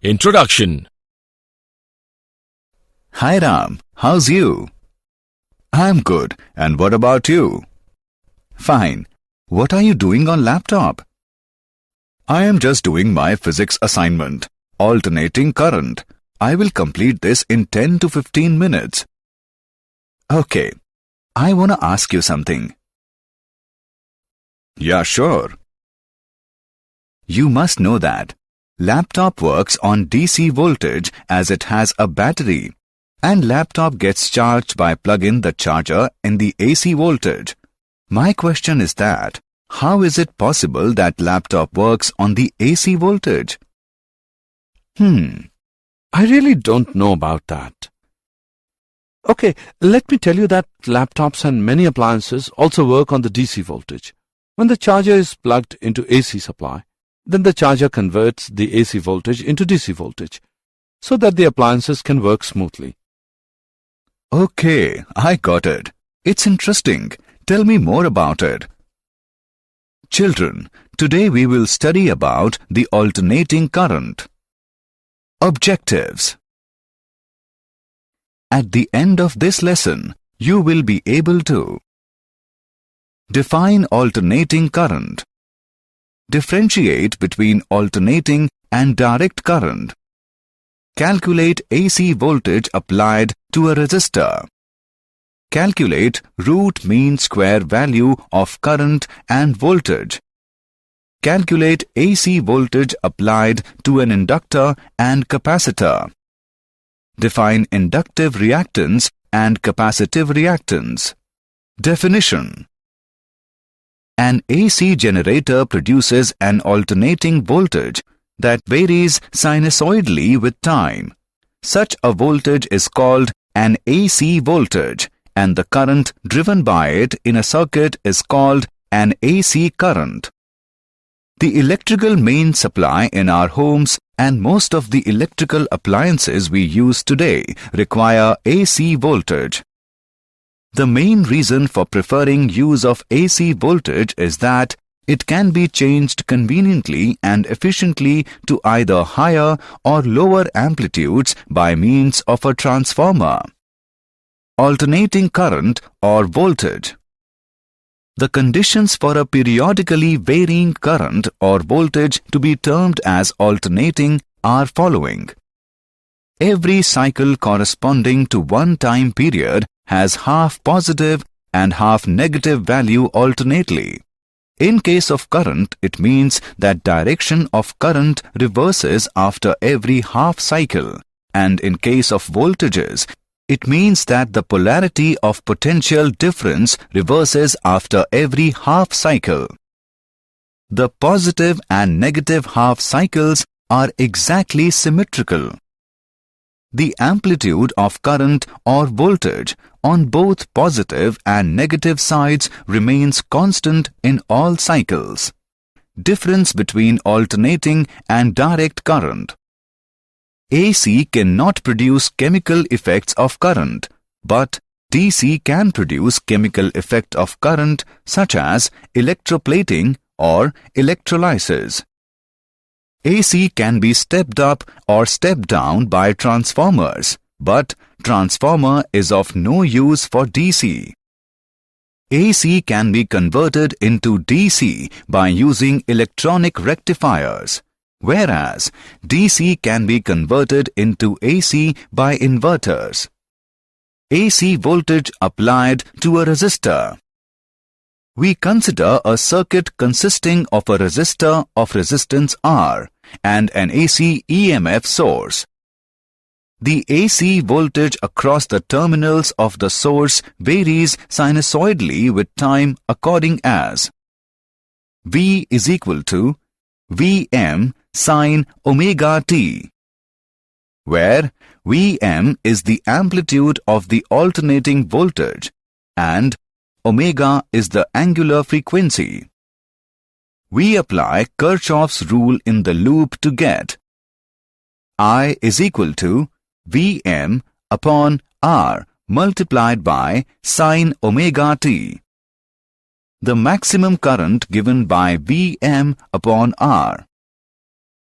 Introduction. Hi Ram, how's you? I'm good, and what about you? Fine. What are you doing on laptop? I am just doing my physics assignment, alternating current. I will complete this in 10 to 15 minutes. Okay, I want to ask you something. Yeah, sure. You must know that laptop works on DC voltage as it has a battery, and laptop gets charged by plug-in the charger in the AC voltage. My question is that, how is it possible that laptop works on the AC voltage? I really don't know about that. Okay, let me tell you that laptops and many appliances also work on the DC voltage. When the charger is plugged into AC supply, then the charger converts the AC voltage into DC voltage, so that the appliances can work smoothly. Okay, I got it. It's interesting. Tell me more about it. Children, today we will study about the alternating current. Objectives. At the end of this lesson, you will be able to define alternating current, differentiate between alternating and direct current, calculate AC voltage applied to a resistor, calculate root mean square value of current and voltage, calculate AC voltage applied to an inductor and capacitor, define inductive reactance and capacitive reactance. Definition. An AC generator produces an alternating voltage that varies sinusoidally with time. Such a voltage is called an AC voltage, and the current driven by it in a circuit is called an AC current. The electrical main supply in our homes and most of the electrical appliances we use today require AC voltage. The main reason for preferring use of AC voltage is that it can be changed conveniently and efficiently to either higher or lower amplitudes by means of a transformer. Alternating current or voltage. The conditions for a periodically varying current or voltage to be termed as alternating are following. Every cycle corresponding to one time period has half positive and half negative value alternately. In case of current, it means that direction of current reverses after every half cycle, and in case of voltages, it means that the polarity of potential difference reverses after every half cycle. The positive and negative half cycles are exactly symmetrical. The amplitude of current or voltage on both positive and negative sides remains constant in all cycles. Difference between alternating and direct current. AC cannot produce chemical effects of current, but DC can produce chemical effect of current such as electroplating or electrolysis. AC can be stepped up or stepped down by transformers, but transformer is of no use for DC. AC can be converted into DC by using electronic rectifiers, whereas DC can be converted into AC by inverters. AC voltage applied to a resistor. We consider a circuit consisting of a resistor of resistance R and an AC EMF source. The AC voltage across the terminals of the source varies sinusoidally with time according as V is equal to Vm sin omega t, where Vm is the amplitude of the alternating voltage and omega is the angular frequency. We apply Kirchhoff's rule in the loop to get I is equal to Vm upon R multiplied by sin omega t. The maximum current given by Vm upon R.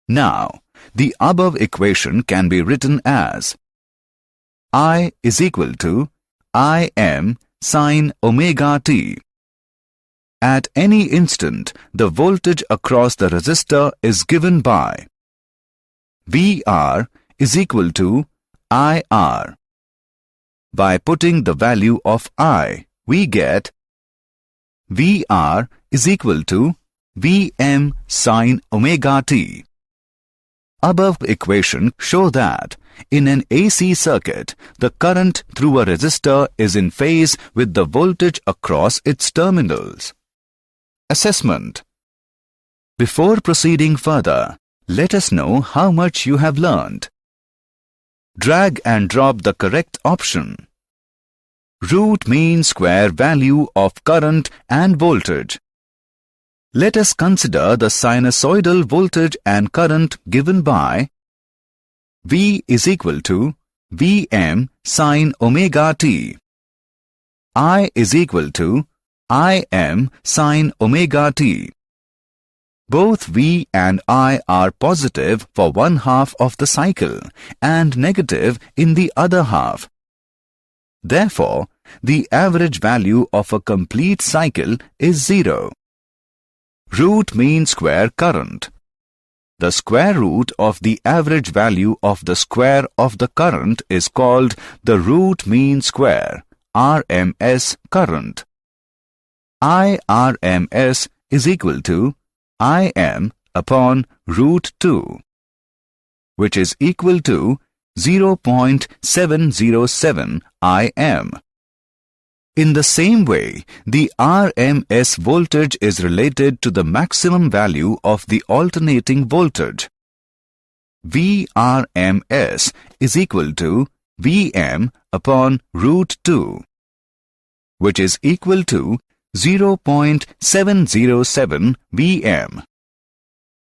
Now, the above equation can be written as I is equal to Im sine omega t. At any instant, the voltage across the resistor is given by VR is equal to IR. By putting the value of I, we get VR is equal to Vm sine omega t. Above equation show that in an AC circuit, the current through a resistor is in phase with the voltage across its terminals. Assessment. Before proceeding further, let us know how much you have learned. Drag and drop the correct option. Root mean square value of current and voltage. Let us consider the sinusoidal voltage and current given by V is equal to Vm sine omega t. I is equal to Im sine omega t. Both V and I are positive for one half of the cycle and negative in the other half. Therefore, the average value of a complete cycle is 0. Root mean square current. The square root of the average value of the square of the current is called the root mean square, RMS current. IRMS is equal to Im upon root 2, which is equal to 0.707 Im. In the same way, the RMS voltage is related to the maximum value of the alternating voltage. VRMS is equal to Vm upon root 2, which is equal to 0.707 Vm.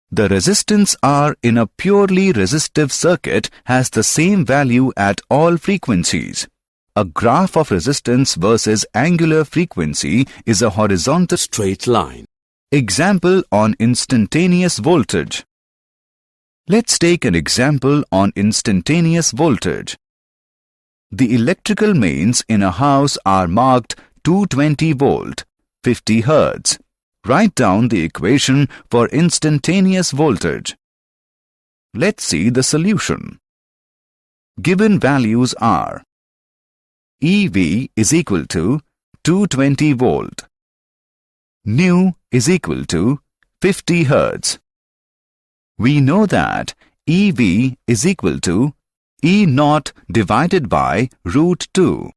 The resistance R in a purely resistive circuit has the same value at all frequencies. A graph of resistance versus angular frequency is a horizontal straight line. Example on instantaneous voltage. Let's take an example on instantaneous voltage. The electrical mains in a house are marked 220 volt, 50 Hz. Write down the equation for instantaneous voltage. Let's see the solution. Given values are EV is equal to 220 volt. Nu is equal to 50 Hz. We know that EV is equal to E0 divided by root 2,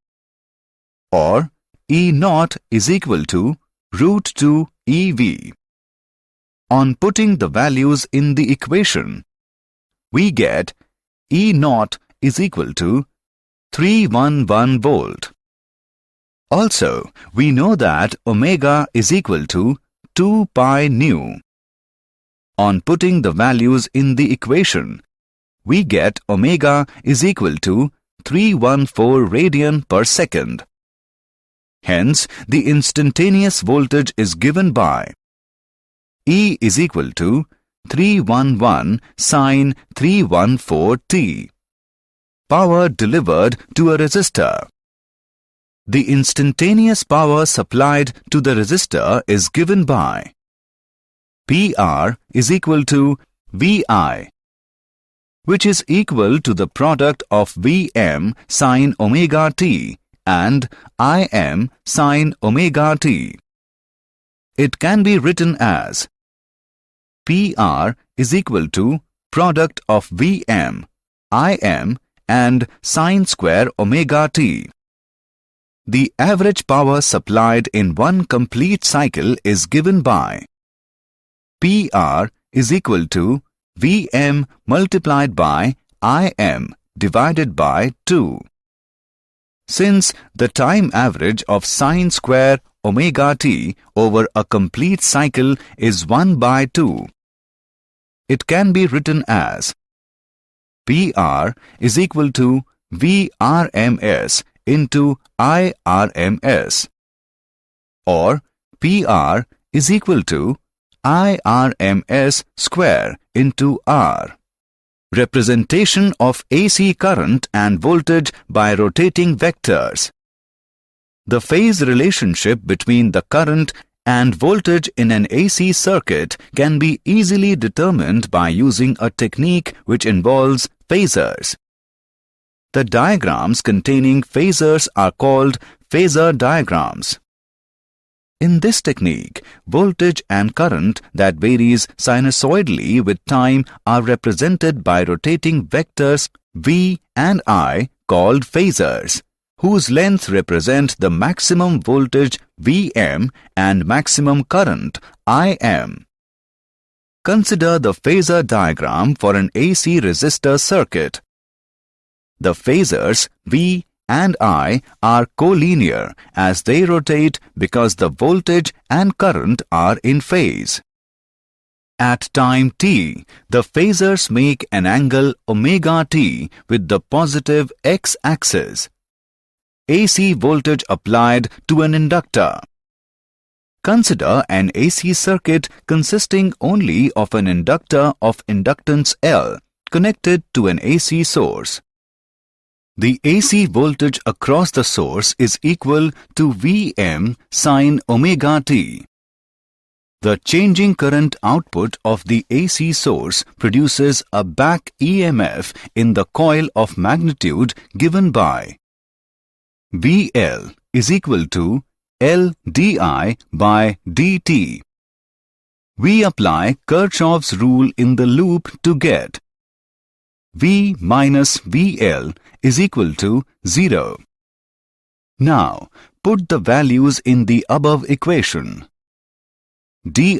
or E0 is equal to root 2 EV. On putting the values in the equation, we get E0 is equal to 311 volt. Also, we know that omega is equal to 2 pi nu. On putting the values in the equation, we get omega is equal to 314 radian per second. Hence, the instantaneous voltage is given by E is equal to 311 sine 314 t. Power delivered to a resistor. The instantaneous power supplied to the resistor is given by PR is equal to VI, which is equal to the product of Vm sine omega t and Im sine omega t. It can be written as PR is equal to product of Vm, Im and sine square omega t. The average power supplied in one complete cycle is given by PR is equal to Vm multiplied by Im divided by 2. Since the time average of sine square omega t over a complete cycle is 1 by 2, it can be written as PR is equal to VRMS into IRMS, or PR is equal to IRMS square into R. representation of AC current and voltage by rotating vectors. The phase relationship between the current and voltage in an AC circuit can be easily determined by using a technique which involves phasors. The diagrams containing phasors are called phasor diagrams. In this technique, voltage and current that varies sinusoidally with time are represented by rotating vectors V and I called phasors, whose lengths represent the maximum voltage Vm and maximum current Im. Consider the phasor diagram for an AC resistor circuit. The phasors V and I are collinear as they rotate because the voltage and current are in phase. At time t, the phasors make an angle omega t with the positive x-axis. AC voltage applied to an inductor. Consider an AC circuit consisting only of an inductor of inductance L connected to an AC source. The AC voltage across the source is equal to Vm sin omega t. The changing current output of the AC source produces a back EMF in the coil of magnitude given by VL is equal to L di by dt. We apply Kirchhoff's rule in the loop to get V minus VL is equal to 0. Now, put the values in the above equation. di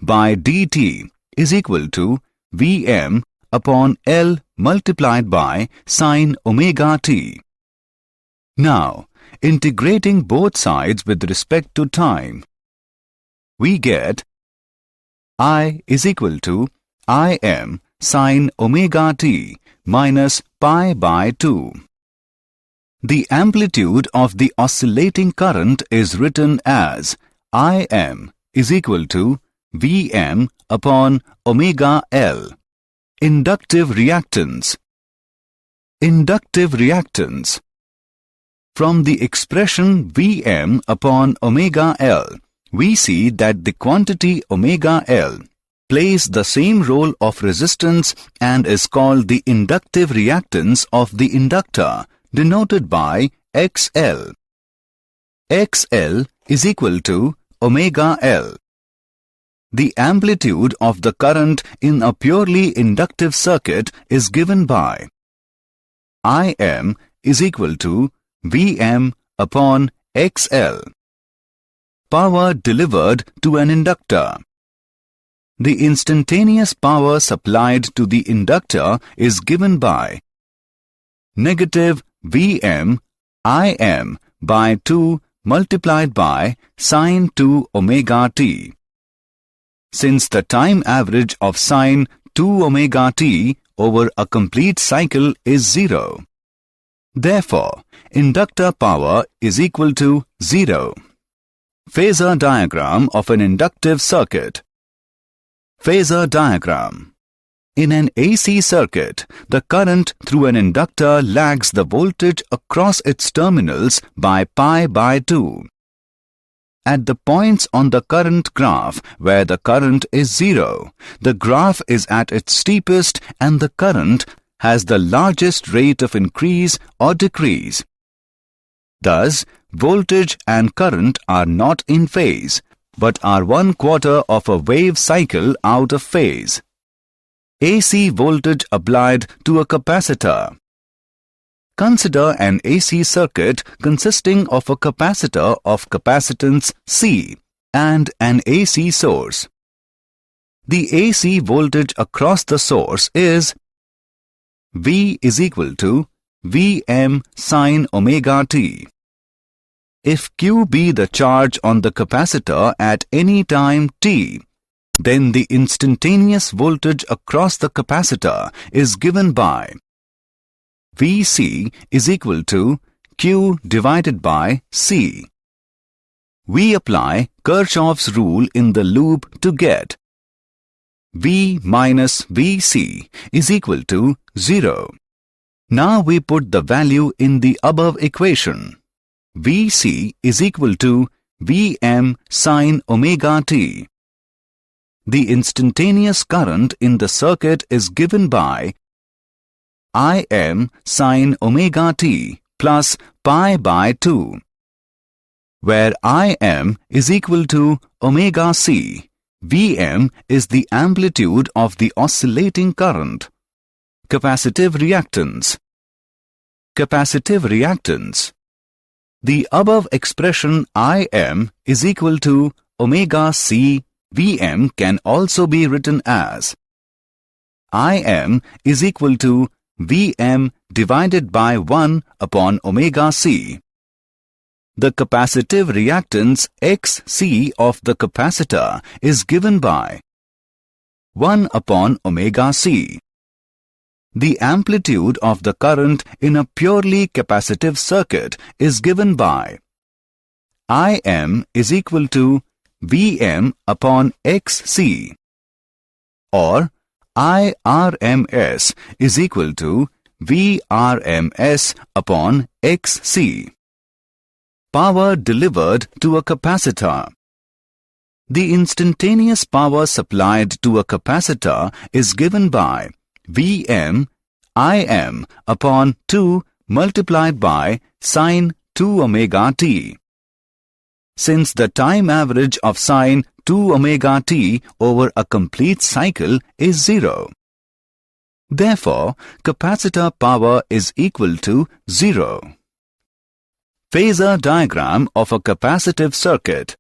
by dt is equal to Vm upon L multiplied by sin omega t. Now, integrating both sides with respect to time, we get I is equal to Im sin omega t minus pi by 2. The amplitude of the oscillating current is written as Im is equal to Vm upon omega L. Inductive reactance. Inductive reactance. From the expression Vm upon omega L, we see that the quantity omega L plays the same role of resistance and is called the inductive reactance of the inductor, denoted by XL. XL is equal to omega L. The amplitude of the current in a purely inductive circuit is given by Im is equal to Vm upon XL. Power delivered to an inductor. The instantaneous power supplied to the inductor is given by negative Vm Im by 2 multiplied by sin 2 omega t. Since the time average of sin 2 omega t over a complete cycle is 0, therefore, inductor power is equal to 0. Phasor diagram of an inductive circuit. Phasor diagram. In an AC circuit, the current through an inductor lags the voltage across its terminals by pi by 2. At the points on the current graph where the current is 0, the graph is at its steepest and the current has the largest rate of increase or decrease. Thus, voltage and current are not in phase, but are 1/4 of a wave cycle out of phase. AC voltage applied to a capacitor. Consider an AC circuit consisting of a capacitor of capacitance C and an AC source. The AC voltage across the source is V is equal to Vm sin omega t. If Q be the charge on the capacitor at any time t, then the instantaneous voltage across the capacitor is given by Vc is equal to Q divided by C. We apply Kirchhoff's rule in the loop to get V minus Vc is equal to 0. Now we put the value in the above equation. Vc is equal to Vm sin omega t. The instantaneous current in the circuit is given by Im sin omega t plus pi by 2, where Im is equal to omega c. Vm is the amplitude of the oscillating current. Capacitive reactance. Capacitive reactance. The above expression Im is equal to omega c Vm can also be written as Im is equal to Vm divided by 1 upon omega c. The capacitive reactance Xc of the capacitor is given by 1 upon omega c. The amplitude of the current in a purely capacitive circuit is given by Im is equal to Vm upon Xc, or Irms is equal to Vrms upon Xc. Power delivered to a capacitor. The instantaneous power supplied to a capacitor is given by Vm Im upon 2 multiplied by sin 2 omega t. Since the time average of sin 2 omega t over a complete cycle is 0. Therefore, capacitor power is equal to 0. Phasor diagram of a capacitive circuit.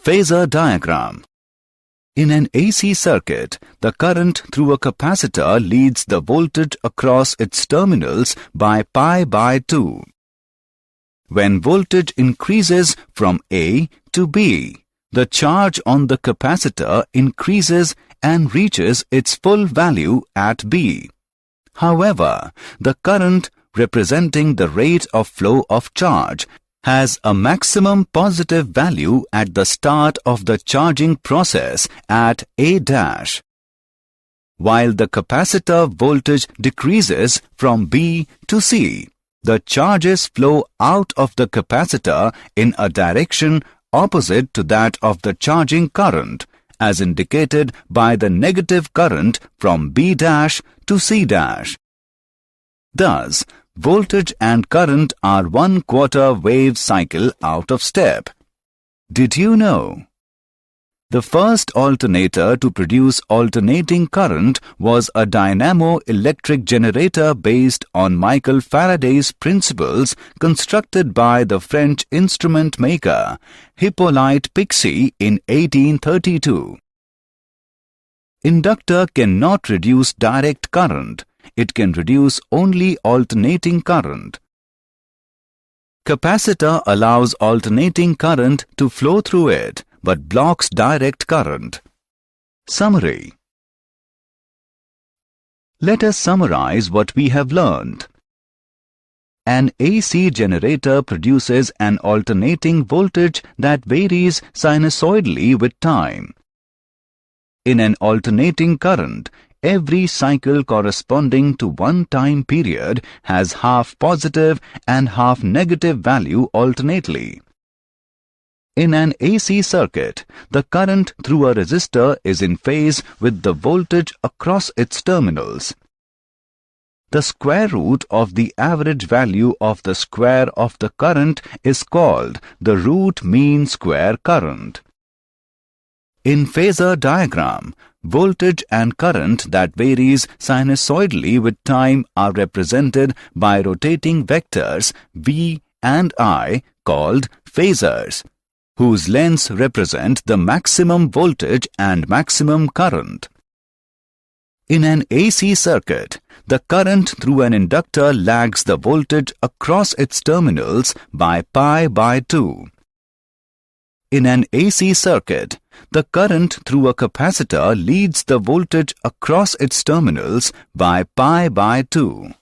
Phasor diagram. In an AC circuit, the current through a capacitor leads the voltage across its terminals by pi by 2. When voltage increases from A to B, the charge on the capacitor increases and reaches its full value at B. However, the current representing the rate of flow of charge has a maximum positive value at the start of the charging process at A dash, while the capacitor voltage decreases from B to C. The charges flow out of the capacitor in a direction opposite to that of the charging current, as indicated by the negative current from B dash to C dash. Thus, voltage and current are 1/4 wave cycle out of step. Did you know? The first alternator to produce alternating current was a dynamo-electric generator based on Michael Faraday's principles constructed by the French instrument maker Hippolyte Pixii in 1832. Inductor cannot reduce direct current. It can reduce only alternating current. Capacitor allows alternating current to flow through it, but blocks direct current. Summary. Let us summarize what we have learned. An AC generator produces an alternating voltage that varies sinusoidally with time. In an alternating current, every cycle corresponding to one time period has half positive and half negative value alternately. In an AC circuit, the current through a resistor is in phase with the voltage across its terminals. The square root of the average value of the square of the current is called the root mean square current. In phasor diagram, voltage and current that varies sinusoidally with time are represented by rotating vectors V and I called phasors, whose lengths represent the maximum voltage and maximum current. In an AC circuit, the current through an inductor lags the voltage across its terminals by pi by 2. In an AC circuit, the current through a capacitor leads the voltage across its terminals by pi by 2.